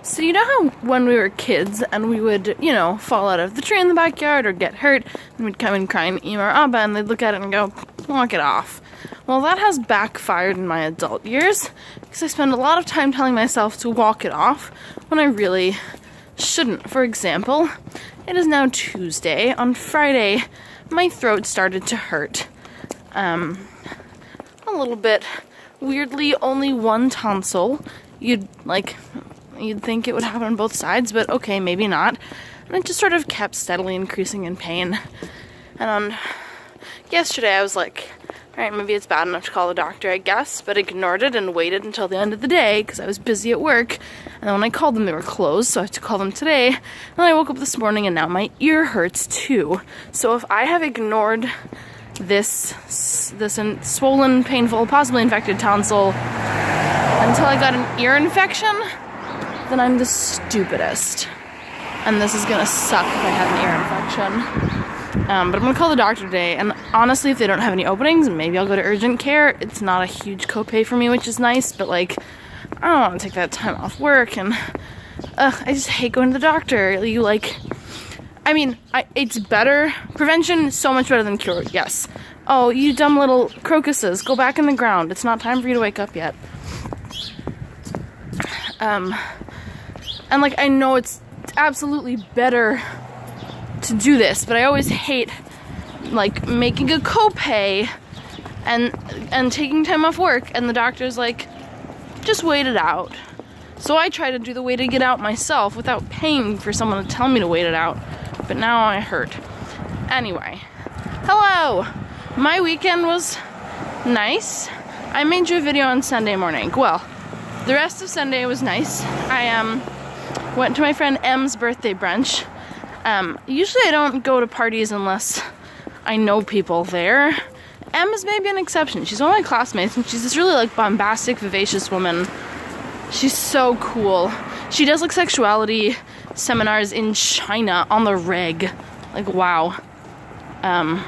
So you know how when we were kids and we would, fall out of the tree in the backyard or get hurt, and we'd come and cry and emo or Abba and they'd look at it and go, walk it off. Well, that has backfired in my adult years because I spend a lot of time telling myself to walk it off when I really shouldn't. For example, it is now Tuesday. On Friday, my throat started to hurt. A little bit. Weirdly, only one tonsil. You'd think it would happen on both sides, but okay, maybe not. And it just sort of kept steadily increasing in pain. And on yesterday, I was like, alright, maybe it's bad enough to call the doctor, I guess, but ignored it and waited until the end of the day because I was busy at work. And then when I called them, they were closed, so I had to call them today. And then I woke up this morning and now my ear hurts too. So if I have ignored this swollen, painful, possibly infected tonsil until I got an ear infection, then I'm the stupidest. And this is gonna suck if I have an ear infection. But I'm gonna call the doctor today, and honestly, if they don't have any openings, maybe I'll go to urgent care. It's not a huge copay for me, which is nice, but I don't want to take that time off work, and I just hate going to the doctor. It's better. Prevention is so much better than cure, yes. Oh, you dumb little crocuses, go back in the ground. It's not time for you to wake up yet. I know it's absolutely better to do this, but I always hate, making a copay and taking time off work, and the doctor's like, just wait it out. So I try to do the waiting it out myself without paying for someone to tell me to wait it out. But now I hurt. Anyway, hello! My weekend was nice. I made you a video on Sunday morning. Well, the rest of Sunday was nice. I went to my friend M's birthday brunch. Usually I don't go to parties unless I know people there. M is maybe an exception. She's one of my classmates, and she's this really bombastic, vivacious woman. She's so cool. She does sexuality seminars in China on the reg. Wow. And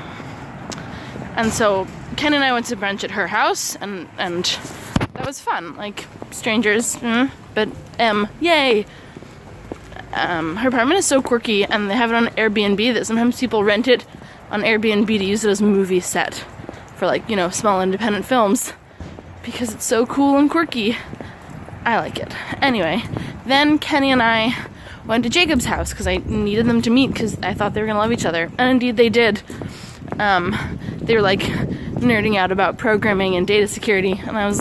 so Ken and I went to brunch at her house, and that was fun. Strangers, but yay. Her apartment is so quirky, and they have it on Airbnb that sometimes people rent it on Airbnb to use it as a movie set for small independent films because it's so cool and quirky. I like it. Anyway, then Kenny and I went to Jacob's house because I needed them to meet because I thought they were going to love each other. And indeed they did. They were nerding out about programming and data security, and I was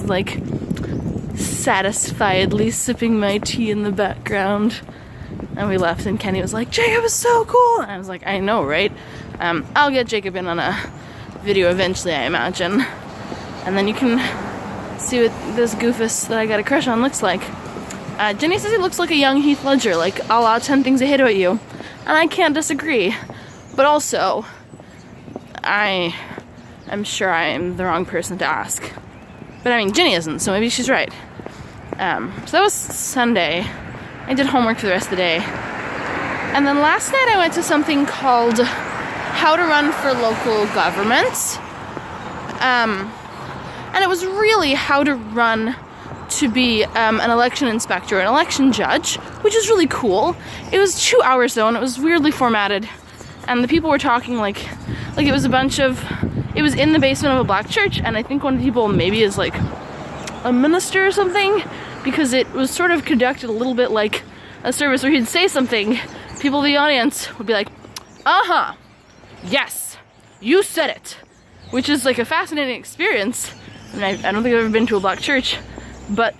satisfiedly sipping my tea in the background. And we left, and Kenny was like, Jacob is so cool! And I was like, I know, right? I'll get Jacob in on a video eventually, I imagine. And then you can see what this goofus that I got a crush on looks like. Jenny says he looks like a young Heath Ledger, a la 10 Things I Hate About You. And I can't disagree. But also, I'm sure I am the wrong person to ask. But Jenny isn't, so maybe she's right. So that was Sunday. I did homework for the rest of the day. And then last night I went to something called How to Run for Local Governments. And it was really how to run to be an election inspector, an election judge, which is really cool. It was 2 hours though, and it was weirdly formatted. And the people were talking it was it was in the basement of a black church, and I think one of the people maybe is a minister or something, because it was sort of conducted a little bit like a service where he'd say something, people in the audience would be like, uh-huh, yes, you said it, which is a fascinating experience. I don't think I've ever been to a black church, but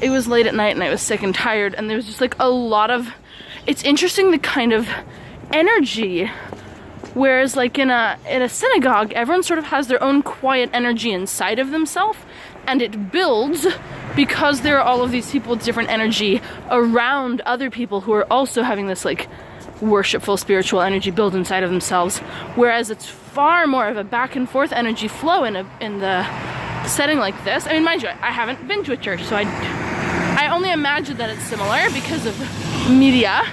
it was late at night and I was sick and tired, and there was just a lot of, it's interesting the kind of energy, whereas in a synagogue, everyone sort of has their own quiet energy inside of themselves, and it builds because there are all of these people with different energy around other people who are also having this worshipful spiritual energy build inside of themselves, whereas it's far more of a back and forth energy flow in the setting like this. Mind you, I haven't been to a church, so I only imagine that it's similar because of media.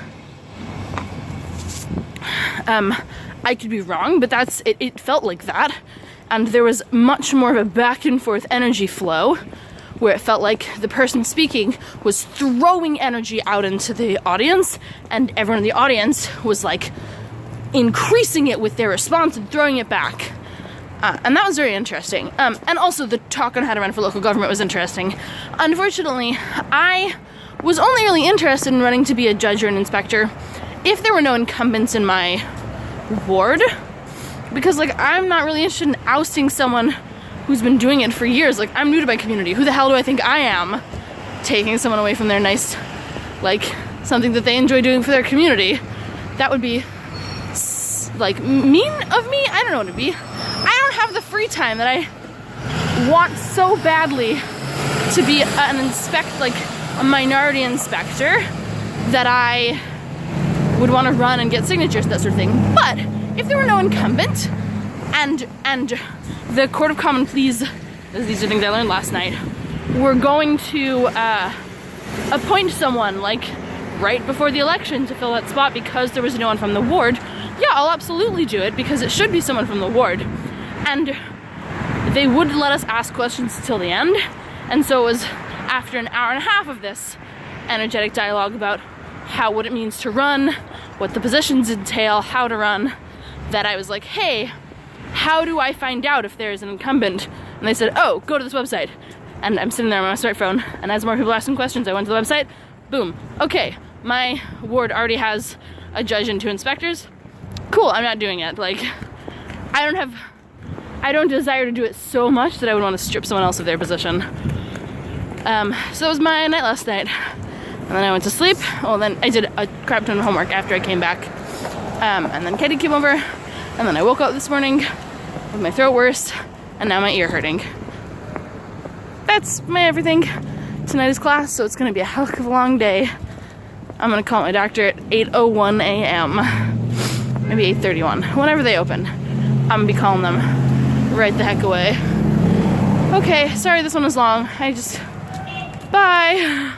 I could be wrong, but it felt like that, and there was much more of a back and forth energy flow, where it felt like the person speaking was throwing energy out into the audience, and everyone in the audience was like increasing it with their response and throwing it back. And that was very interesting. And also the talk on how to run for local government was interesting. Unfortunately, I was only really interested in running to be a judge or an inspector if there were no incumbents in my ward, because like I'm not really interested in ousting someone who's been doing it for years. Like, I'm new to my community. Who the hell do I think I am, taking someone away from their nice, like, something that they enjoy doing for their community? That would be like mean of me. I don't know what it'd be. I don't have the free time that I want so badly to be like a minority inspector, that I would want to run and get signatures, that sort of thing. But if there were no incumbent, and the Court of Common Pleas, these are things I learned last night, we're going to appoint someone like right before the election to fill that spot because there was no one from the ward, yeah, I'll absolutely do it, because it should be someone from the ward. And they would let us ask questions till the end, and so it was after an hour and a half of this energetic dialogue about what it means to run, what the positions entail, how to run, that I was like, hey, how do I find out if there's an incumbent? And they said, oh, go to this website. And I'm sitting there on my smartphone, and as more people asking questions, I went to the website, boom, okay, my ward already has a judge and 2 inspectors. Cool, I'm not doing it. Like, I don't desire to do it so much that I would want to strip someone else of their position. So that was my night last night. And then I went to sleep. Well, then I did a crap ton of homework after I came back. And then Katie came over. And then I woke up this morning with my throat worse, and now my ear hurting. That's my everything. Tonight is class, so it's gonna be a heck of a long day. I'm gonna call my doctor at 8:01 a.m. Maybe 8:31, whenever they open. I'm gonna be calling them right the heck away. Okay, sorry this one was long. Bye.